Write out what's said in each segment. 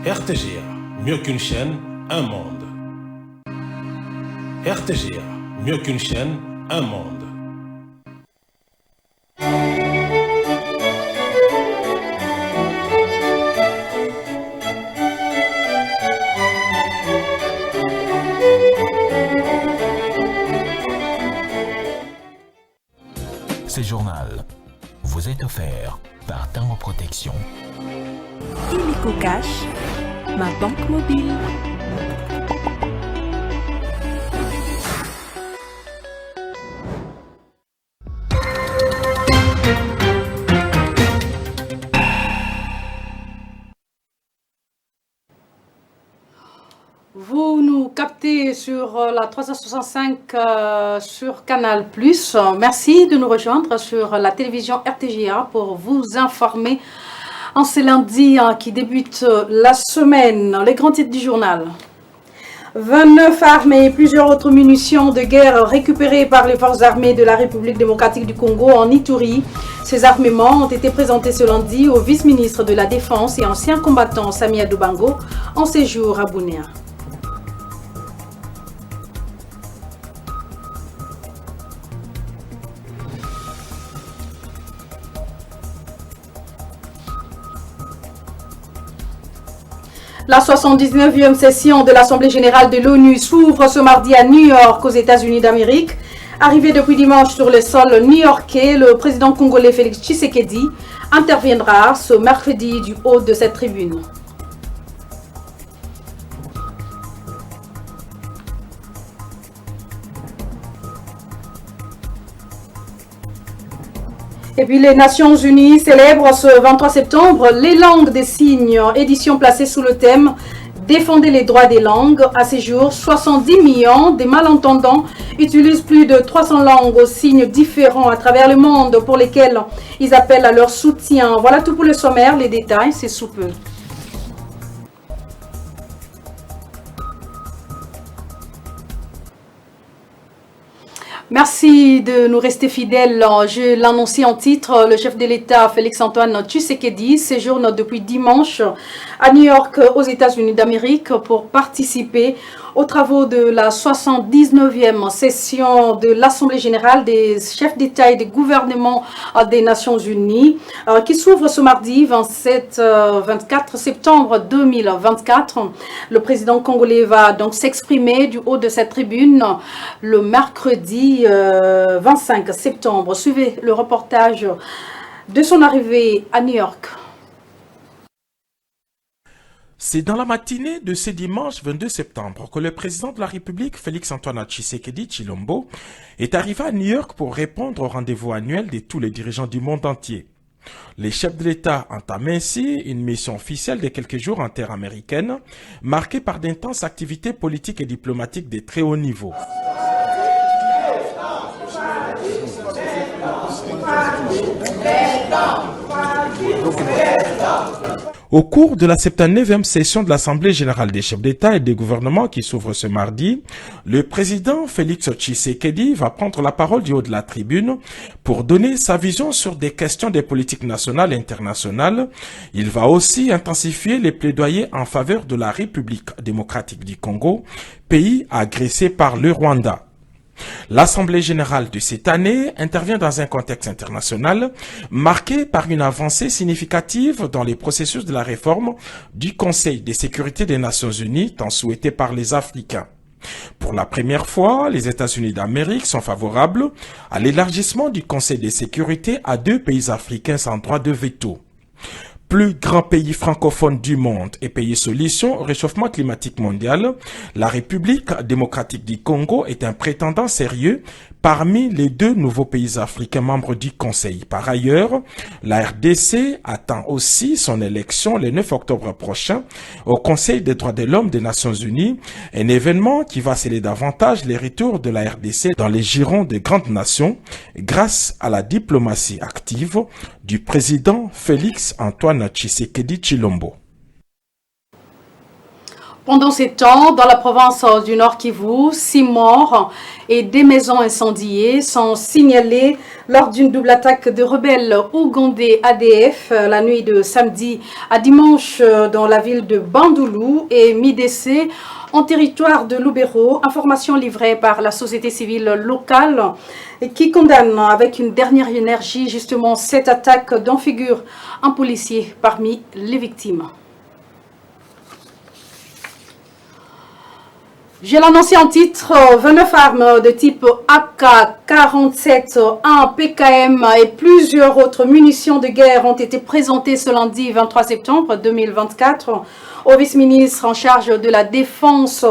RTGA, mieux qu'une chaîne, un monde. RTGA, mieux qu'une chaîne, un monde. Ce journal vous est offert par Tango Protection. Illico Cash, ma banque mobile. Vous nous captez sur la 365 sur Canal+. Merci de nous rejoindre sur la télévision RTGA pour vous informer en ce lundi qui débute la semaine. Les grands titres du journal. 29 armes et plusieurs autres munitions de guerre récupérées par les forces armées de la République démocratique du Congo en Ituri. Ces armements ont été présentés ce lundi au vice-ministre de la Défense et ancien combattant Samia Doubango en séjour à Bunia. La 79e session de l'Assemblée générale de l'ONU s'ouvre ce mardi à New York, aux États-Unis d'Amérique. Arrivé depuis dimanche sur le sol new-yorkais, le président congolais Félix Tshisekedi interviendra ce mercredi du haut de cette tribune. Et puis les Nations Unies célèbrent ce 23 septembre les langues des signes, édition placée sous le thème « Défendez les droits des langues ». À ces jours, 70 millions de malentendants utilisent plus de 300 langues aux signes différents à travers le monde pour lesquels ils appellent à leur soutien. Voilà tout pour le sommaire, les détails, c'est sous peu. Merci de nous rester fidèles. Je l'annonçais en titre, le chef de l'État Félix-Antoine Tshisekedi séjourne depuis dimanche à New York aux États-Unis d'Amérique pour participer aux travaux de la 79e session de l'Assemblée générale des chefs d'État et des gouvernements des Nations Unies qui s'ouvre ce mardi 24 septembre 2024. Le président congolais va donc s'exprimer du haut de cette tribune le mercredi 25 septembre. Suivez le reportage de son arrivée à New York. C'est dans la matinée de ce dimanche 22 septembre que le président de la République, Félix-Antoine Tshisekedi Tshilombo, est arrivé à New York pour répondre au rendez-vous annuel de tous les dirigeants du monde entier. Les chefs de l'État entament ainsi une mission officielle de quelques jours en terre américaine, marquée par d'intenses activités politiques et diplomatiques de très haut niveau. Au cours de la 79e session de l'Assemblée générale des chefs d'État et des gouvernements qui s'ouvre ce mardi, le président Félix Tshisekedi va prendre la parole du haut de la tribune pour donner sa vision sur des questions des politiques nationales et internationales. Il va aussi intensifier les plaidoyers en faveur de la République démocratique du Congo, pays agressé par le Rwanda. L'Assemblée générale de cette année intervient dans un contexte international marqué par une avancée significative dans les processus de la réforme du Conseil de sécurité des Nations Unies, tant souhaité par les Africains. Pour la première fois, les États-Unis d'Amérique sont favorables à l'élargissement du Conseil de sécurité à 2 pays africains sans droit de veto. Plus grand pays francophone du monde et pays solution au réchauffement climatique mondial, la République démocratique du Congo est un prétendant sérieux parmi les 2 nouveaux pays africains membres du Conseil. Par ailleurs, la RDC attend aussi son élection le 9 octobre prochain au Conseil des droits de l'homme des Nations Unies, un événement qui va sceller davantage les retours de la RDC dans les girons des grandes nations grâce à la diplomatie active du président Félix-Antoine Tshisekedi Tshilombo. Pendant ces temps, dans la province du Nord Kivu, 6 morts et des maisons incendiées sont signalés lors d'une double attaque de rebelles ougandais ADF la nuit de samedi à dimanche dans la ville de Bandulu et Midessé en territoire de Lubero. Information livrée par la société civile locale qui condamne avec une dernière énergie justement cette attaque dont figure un policier parmi les victimes. Je l'annonce en titre, 29 armes de type AK-47, un PKM et plusieurs autres munitions de guerre ont été présentées ce lundi 23 septembre 2024 au vice-ministre en charge de la Défense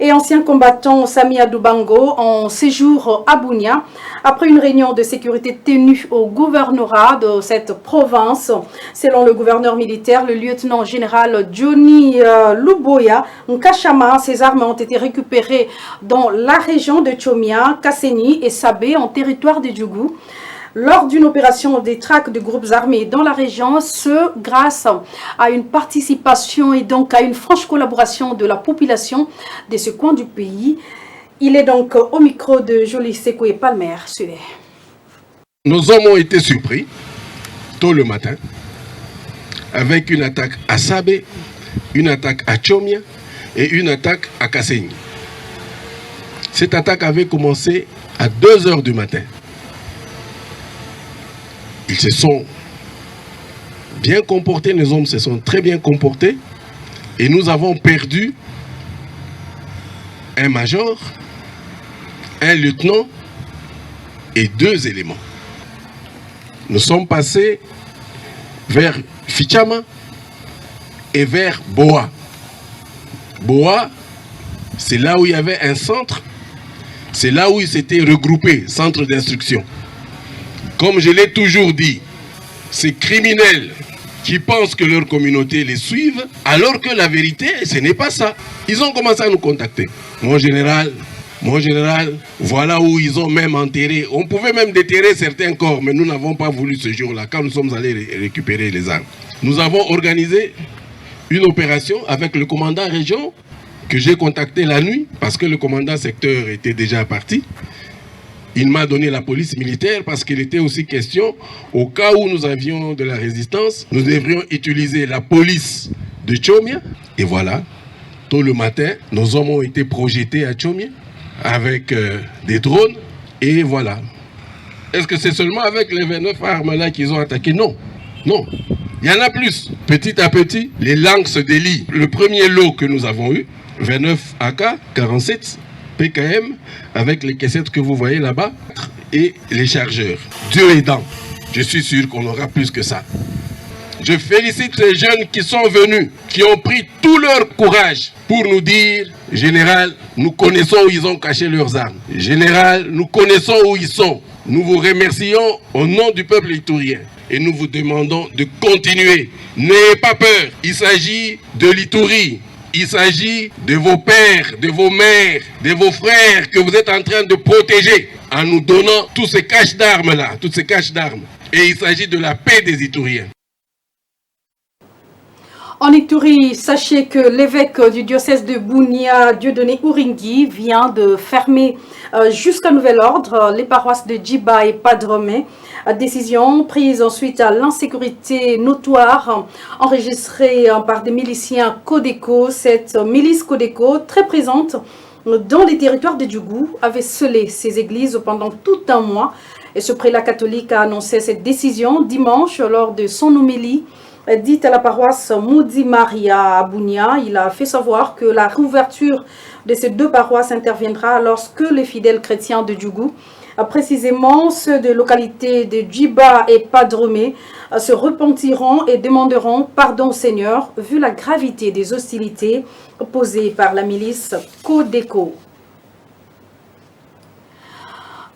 et ancien combattant Sami Adoubango en séjour à Bunia après une réunion de sécurité tenue au gouvernorat de cette province. Selon le gouverneur militaire, le lieutenant général Johnny Luboya Nkashama, ces armes ont été récupérées dans la région de Chomia, Kasseni et Sabé en territoire de Djougou. Lors d'une opération des traques de groupes armés dans la région, ce grâce à une participation et donc à une franche collaboration de la population de ce coin du pays. Il est donc au micro de Jolie Sekou et Palmer. Suivez. Nos hommes ont été surpris tôt le matin avec une attaque à Sabé, une attaque à Chomia et une attaque à Kasseni. Cette attaque avait commencé à 2 heures du matin. Ils se sont bien comportés, les hommes se sont très bien comportés et nous avons perdu un major, un lieutenant et 2 éléments. Nous sommes passés vers Fichama et vers Boa. Boa, c'est là où il y avait un centre, c'est là où ils s'étaient regroupés, centre d'instruction. Comme je l'ai toujours dit, ces criminels qui pensent que leur communauté les suive, alors que la vérité, ce n'est pas ça. Ils ont commencé à nous contacter. Mon général, voilà où ils ont même enterré. On pouvait même déterrer certains corps, mais nous n'avons pas voulu ce jour-là, quand nous sommes allés récupérer les armes. Nous avons organisé une opération avec le commandant région, que j'ai contacté la nuit, parce que le commandant secteur était déjà parti. Il m'a donné la police militaire parce qu'il était aussi question, au cas où nous avions de la résistance, nous devrions utiliser la police de Chomia. Et voilà, tôt le matin, nos hommes ont été projetés à Chomia avec des drones. Et voilà. Est-ce que c'est seulement avec les 29 armes là qu'ils ont attaqué? Non, non. Il y en a plus. Petit à petit, les langues se délient. Le premier lot que nous avons eu, 29 AK, 47 PKM, avec les caissettes que vous voyez là-bas, et les chargeurs. Dieu aidant, je suis sûr qu'on aura plus que ça. Je félicite ces jeunes qui sont venus, qui ont pris tout leur courage pour nous dire, général, nous connaissons où ils ont caché leurs armes. Général, nous connaissons où ils sont. Nous vous remercions au nom du peuple iturien. Et nous vous demandons de continuer. N'ayez pas peur. Il s'agit de l'Ituri. Il s'agit de vos pères, de vos mères, de vos frères que vous êtes en train de protéger en nous donnant tous ces caches d'armes là, toutes ces caches d'armes. Et il s'agit de la paix des Ituriens. En Ituri, sachez que l'évêque du diocèse de Bunia, Dieudonné Uringui, vient de fermer jusqu'à nouvel ordre les paroisses de Djiba et Padromé. Décision prise ensuite à l'insécurité notoire enregistrée par des miliciens Codeco. Cette milice Codeco, très présente dans les territoires de Djougou, avait scellé ses églises pendant tout un mois. Et ce prélat catholique a annoncé cette décision dimanche lors de son homélie dite à la paroisse Moudi Maria à Bunia. Il a fait savoir que la réouverture de ces 2 paroisses interviendra lorsque les fidèles chrétiens de Djougou, précisément ceux de localités de Djiba et Padromé, se repentiront et demanderont pardon au Seigneur vu la gravité des hostilités posées par la milice Codeco.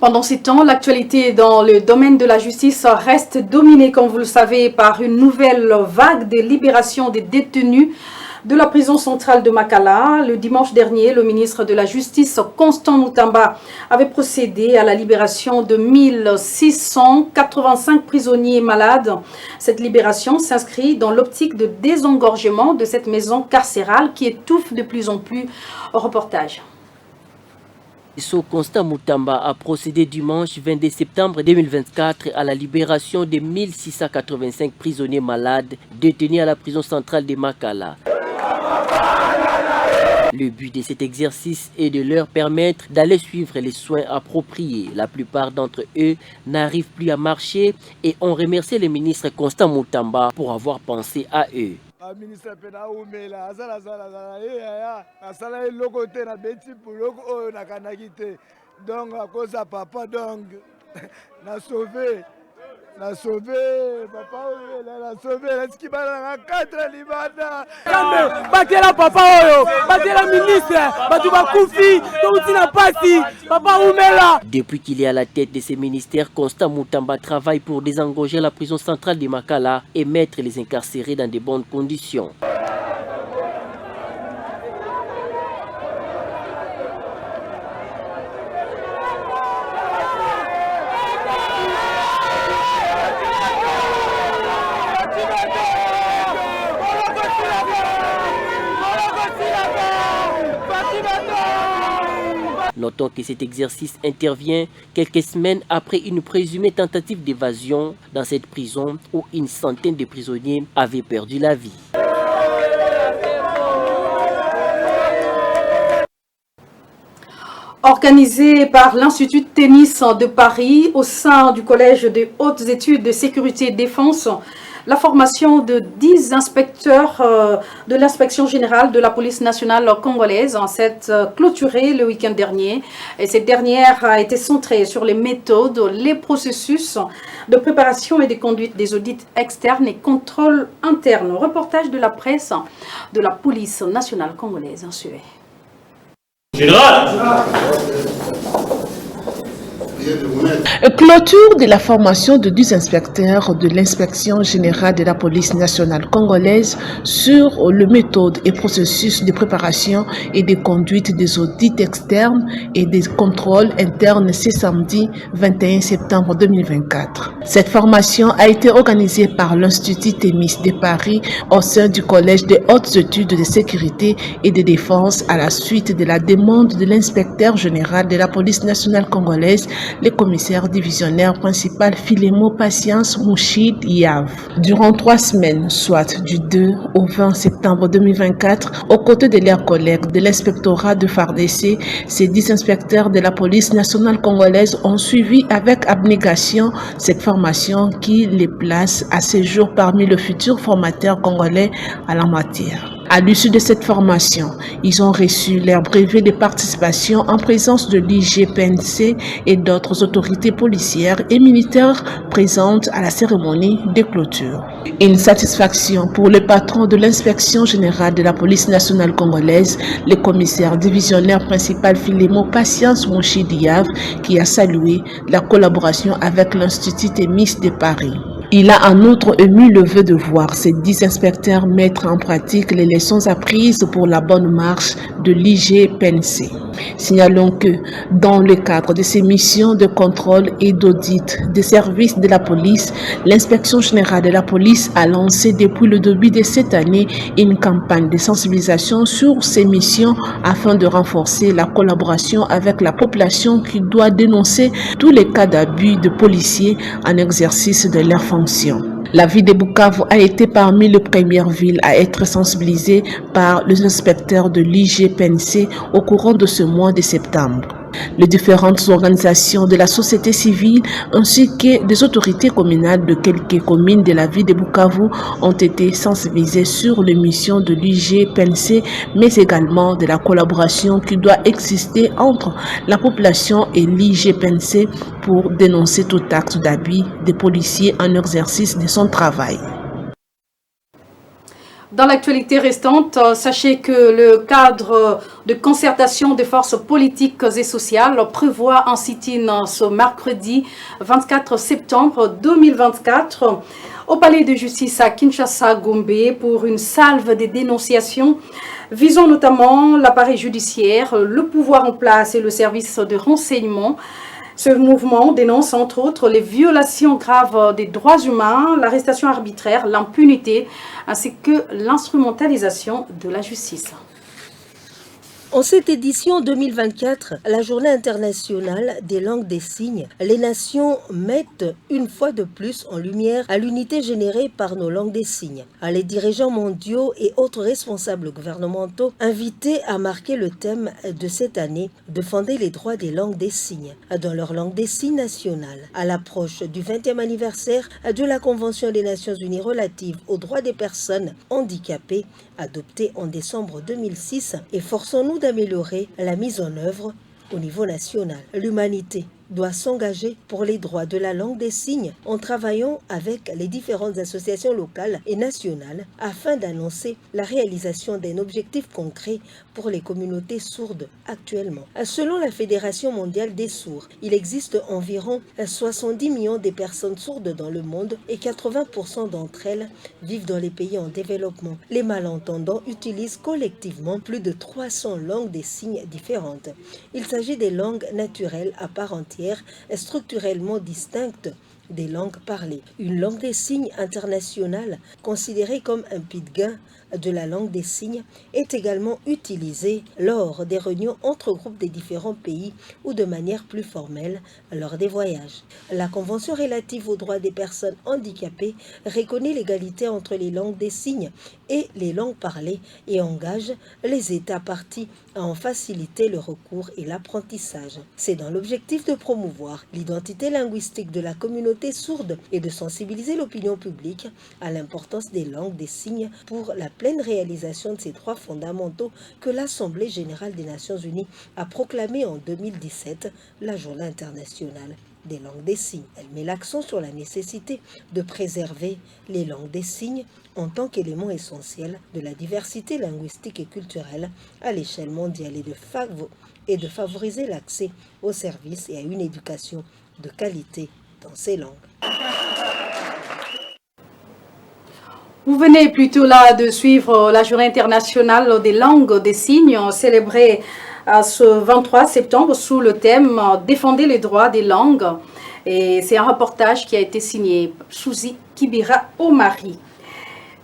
Pendant ces temps, l'actualité dans le domaine de la justice reste dominée, comme vous le savez, par une nouvelle vague de libération des détenus de la prison centrale de Makala. Le dimanche dernier, le ministre de la Justice, Constant Moutamba, avait procédé à la libération de 1685 prisonniers malades. Cette libération s'inscrit dans l'optique de désengorgement de cette maison carcérale qui étouffe de plus en plus. Reportage. Constant Moutamba a procédé dimanche 22 septembre 2024 à la libération de 1685 prisonniers malades détenus à la prison centrale de Makala. Le but de cet exercice est de leur permettre d'aller suivre les soins appropriés. La plupart d'entre eux n'arrivent plus à marcher et ont remercié le ministre Constant Moutamba pour avoir pensé à eux. Depuis qu'il est à la tête de ces ministères, Constant Moutamba travaille pour désengorger la prison centrale de Makala et mettre les incarcérés dans de bonnes conditions. Notons que cet exercice intervient quelques semaines après une présumée tentative d'évasion dans cette prison où une centaine de prisonniers avaient perdu la vie. Organisé par l'Institut de tennis de Paris au sein du Collège de hautes études de sécurité et défense, la formation de 10 inspecteurs de l'inspection générale de la police nationale congolaise s'est clôturée le week-end dernier. Et cette dernière a été centrée sur les méthodes, les processus de préparation et de conduite des audits externes et contrôles internes. Reportage de la presse de la police nationale congolaise. Général. Clôture de la formation de 10 inspecteurs de l'inspection générale de la police nationale congolaise sur le méthode et processus de préparation et de conduite des audits externes et des contrôles internes ce samedi 21 septembre 2024. Cette formation a été organisée par l'Institut Thémis de Paris au sein du Collège des hautes études de sécurité et de défense à la suite de la demande de l'inspecteur général de la police nationale congolaise, le commissaire divisionnaire principal Filémo Patience Mouchid Yav. Durant 3 semaines, soit du 2 au 20 septembre 2024, aux côtés de leurs collègues de l'inspectorat de FARDC, ces 10 inspecteurs de la police nationale congolaise ont suivi avec abnégation cette formation qui les place à ce jour parmi les futurs formateurs congolais à la matière. À l'issue de cette formation, ils ont reçu leur brevet de participation en présence de l'IGPNC et d'autres autorités policières et militaires présentes à la cérémonie de clôture. Une satisfaction pour le patron de l'inspection générale de la police nationale congolaise, le commissaire divisionnaire principal Filémo Patience Mouchid Yav, qui a salué la collaboration avec l'Institut Thémis de Paris. Il a en outre ému le vœu de voir ces 10 inspecteurs mettre en pratique les leçons apprises pour la bonne marche de l'IGPNC. Signalons que, dans le cadre de ces missions de contrôle et d'audit des services de la police, l'inspection générale de la police a lancé depuis le début de cette année une campagne de sensibilisation sur ces missions afin de renforcer la collaboration avec la population qui doit dénoncer tous les cas d'abus de policiers en exercice de leurs fonctions. La ville de Bukavu a été parmi les premières villes à être sensibilisée par les inspecteurs de l'IGPNC au courant de ce mois de septembre. Les différentes organisations de la société civile ainsi que des autorités communales de quelques communes de la ville de Bukavu ont été sensibilisées sur les missions de l'IGPNC, mais également de la collaboration qui doit exister entre la population et l'IGPNC pour dénoncer tout acte d'abus des policiers en exercice de son travail. Dans l'actualité restante, sachez que le cadre de concertation des forces politiques et sociales prévoit un sit-in ce mercredi 24 septembre 2024 au palais de justice à Kinshasa-Gombe pour une salve de dénonciations visant notamment l'appareil judiciaire, le pouvoir en place et le service de renseignement. Ce mouvement dénonce entre autres les violations graves des droits humains, l'arrestation arbitraire, l'impunité ainsi que l'instrumentalisation de la justice. En cette édition 2024, la Journée internationale des langues des signes, les nations mettent une fois de plus en lumière à l'unité générée par nos langues des signes. Les dirigeants mondiaux et autres responsables gouvernementaux invités à marquer le thème de cette année, défendre les droits des langues des signes dans leur langue des signes nationale. À l'approche du 20e anniversaire de la Convention des Nations Unies relative aux droits des personnes handicapées, adoptée en décembre 2006, efforçons-nous d'améliorer la mise en œuvre au niveau national. L'humanité doit s'engager pour les droits de la langue des signes en travaillant avec les différentes associations locales et nationales afin d'annoncer la réalisation d'un objectif concret pour les communautés sourdes actuellement. Selon la Fédération mondiale des sourds, il existe environ 70 millions de personnes sourdes dans le monde et 80% d'entre elles vivent dans les pays en développement. Les malentendants utilisent collectivement plus de 300 langues des signes différentes. Il s'agit des langues naturelles à part entière, structurellement distinctes des langues parlées. Une langue des signes internationale, considérée comme un pidgin de la langue des signes, est également utilisée lors des réunions entre groupes des différents pays ou de manière plus formelle lors des voyages. La Convention relative aux droits des personnes handicapées reconnaît l'égalité entre les langues des signes et les langues parlées et engage les États parties à en faciliter le recours et l'apprentissage. C'est dans l'objectif de promouvoir l'identité linguistique de la communauté sourde et de sensibiliser l'opinion publique à l'importance des langues des signes pour la pleine réalisation de ces droits fondamentaux que l'Assemblée générale des Nations unies a proclamé en 2017 la Journée internationale des langues des signes. Elle met l'accent sur la nécessité de préserver les langues des signes en tant qu'élément essentiel de la diversité linguistique et culturelle à l'échelle mondiale et de favoriser l'accès aux services et à une éducation de qualité dans ces langues. Vous venez plutôt là de suivre la Journée internationale des langues des signes célébrée ce 23 septembre sous le thème « Défendez les droits des langues ». Et c'est un reportage qui a été signé Souzi Kibira Omari.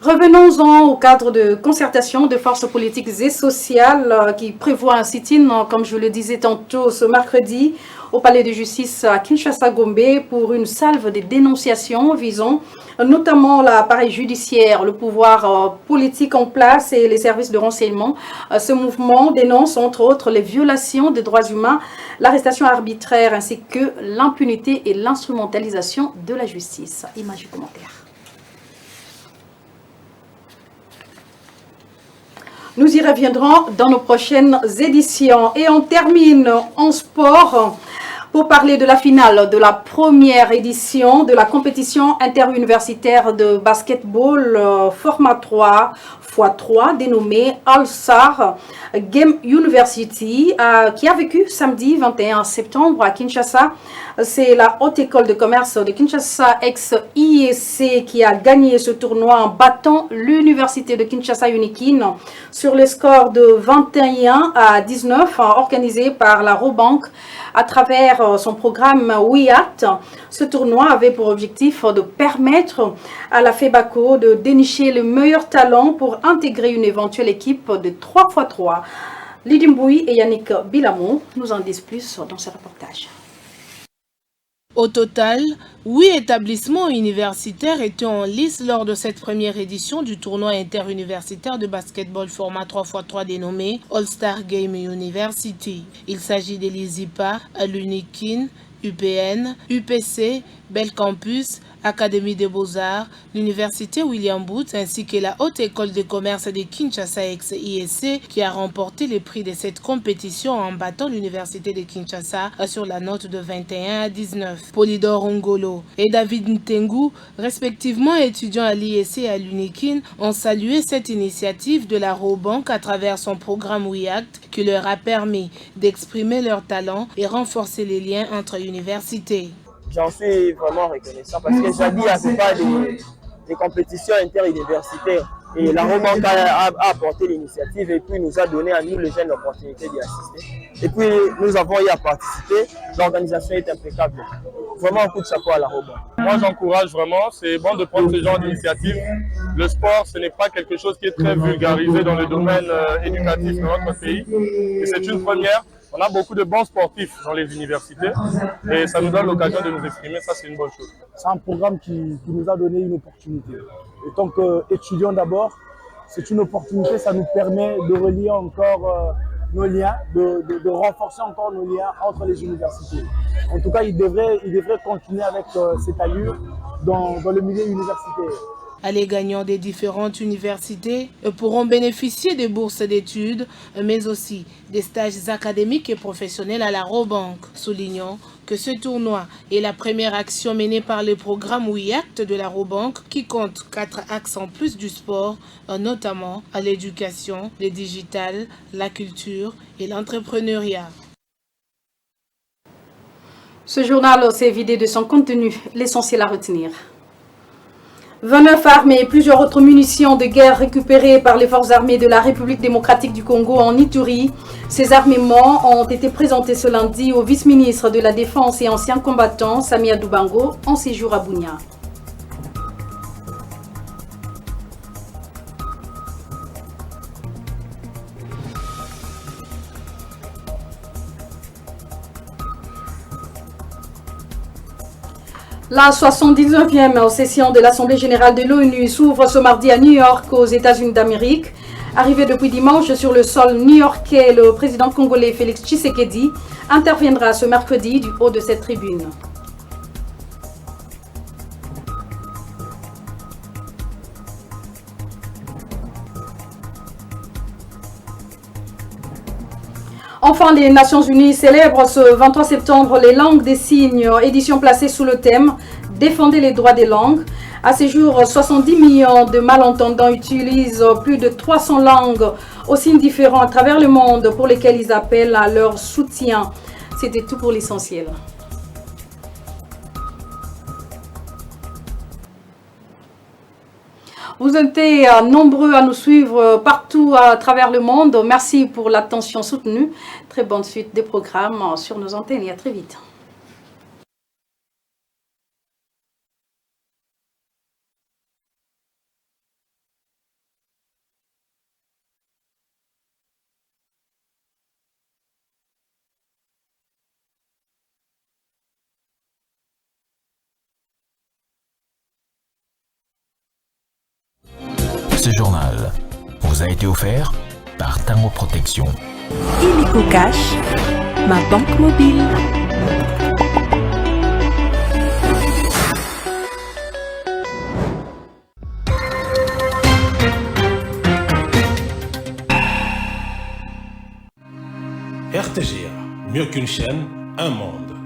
Revenons-en au cadre de concertation de forces politiques et sociales qui prévoit un sit-in, comme je le disais tantôt, ce mercredi au palais de justice à Kinshasa-Gombe pour une salve de dénonciations visant notamment l'appareil judiciaire, le pouvoir politique en place et les services de renseignement. Ce mouvement dénonce entre autres les violations des droits humains, l'arrestation arbitraire ainsi que l'impunité et l'instrumentalisation de la justice. Image et commentaire. Nous y reviendrons dans nos prochaines éditions. Et on termine en sport pour parler de la finale de la première édition de la compétition interuniversitaire de basketball format 3x3 dénommée All-Star Game University qui a vécu samedi 21 septembre à Kinshasa. C'est la Haute École de Commerce de Kinshasa ex-IEC qui a gagné ce tournoi en battant l'Université de Kinshasa Unikin sur le score de 21-19 organisé par la Robank à travers son programme WIAT. Ce tournoi avait pour objectif de permettre à la FEBACO de dénicher le meilleur talent pour intégrer une éventuelle équipe de 3x3. Lydie Mboui et Yannick Bilamon nous en disent plus dans ce reportage. Au total, 8 établissements universitaires étaient en lice lors de cette première édition du tournoi interuniversitaire de basketball format 3x3 dénommé All-Star Game University. Il s'agit de l'ISIPA, l'UNIKIN, UPN, UPC, Bel Campus, Académie des Beaux-Arts, l'Université William Booth ainsi que la Haute École de Commerce de Kinshasa ex-IEC qui a remporté les prix de cette compétition en battant l'Université de Kinshasa sur la note de 21-19. Polydor Ngolo et David Ntengu, respectivement étudiants à l'IEC et à l'UNIKIN, ont salué cette initiative de la Robank à travers son programme WIACT qui leur a permis d'exprimer leurs talents et renforcer les liens entre universités. J'en suis vraiment reconnaissant parce que jadis, il n'y avait pas des compétitions interuniversitaires. Et la Robank a apporté l'initiative et puis nous a donné à nous les jeunes l'opportunité d'y assister. Et puis nous avons eu à participer, l'organisation est impeccable. Vraiment un coup de chapeau à la Robank. Moi j'encourage vraiment, c'est bon de prendre ce genre d'initiative. Le sport, ce n'est pas quelque chose qui est très vulgarisé dans le domaine éducatif de notre pays. Et c'est une première. On a beaucoup de bons sportifs dans les universités et ça nous donne l'occasion de nous exprimer, ça c'est une bonne chose. C'est un programme qui nous a donné une opportunité. Et tant qu'étudiants d'abord, c'est une opportunité, ça nous permet de relier encore nos liens, de renforcer encore nos liens entre les universités. En tout cas, il devrait continuer avec cette allure dans le milieu universitaire. Les gagnants des différentes universités pourront bénéficier de bourses d'études, mais aussi des stages académiques et professionnels à la Robank, soulignant que ce tournoi est la première action menée par le programme WeAct de la Robank qui compte 4 axes en plus du sport, notamment à l'éducation, le digital, la culture et l'entrepreneuriat. Ce journal s'est vidé de son contenu, l'essentiel à retenir. 29 armes et plusieurs autres munitions de guerre récupérées par les forces armées de la République démocratique du Congo en Ituri. Ces armements ont été présentés ce lundi au vice-ministre de la Défense et ancien combattant Samia Doubango en séjour à Bunia. La 79e session de l'Assemblée générale de l'ONU s'ouvre ce mardi à New York, aux États-Unis d'Amérique. Arrivé depuis dimanche sur le sol new-yorkais, le président congolais Félix Tshisekedi interviendra ce mercredi du haut de cette tribune. Enfin, les Nations Unies célèbrent ce 23 septembre les langues des signes, édition placée sous le thème « Défendez les droits des langues ». À ce jour, 70 millions de malentendants utilisent plus de 300 langues aux signes différents à travers le monde pour lesquels ils appellent à leur soutien. C'était tout pour l'essentiel. Vous êtes nombreux à nous suivre partout à travers le monde. Merci pour l'attention soutenue. Très bonne suite des programmes sur nos antennes et à très vite. Ce journal vous a été offert par Tango Protection. Illico Cash, ma banque mobile. RTGA, mieux qu'une chaîne, un monde.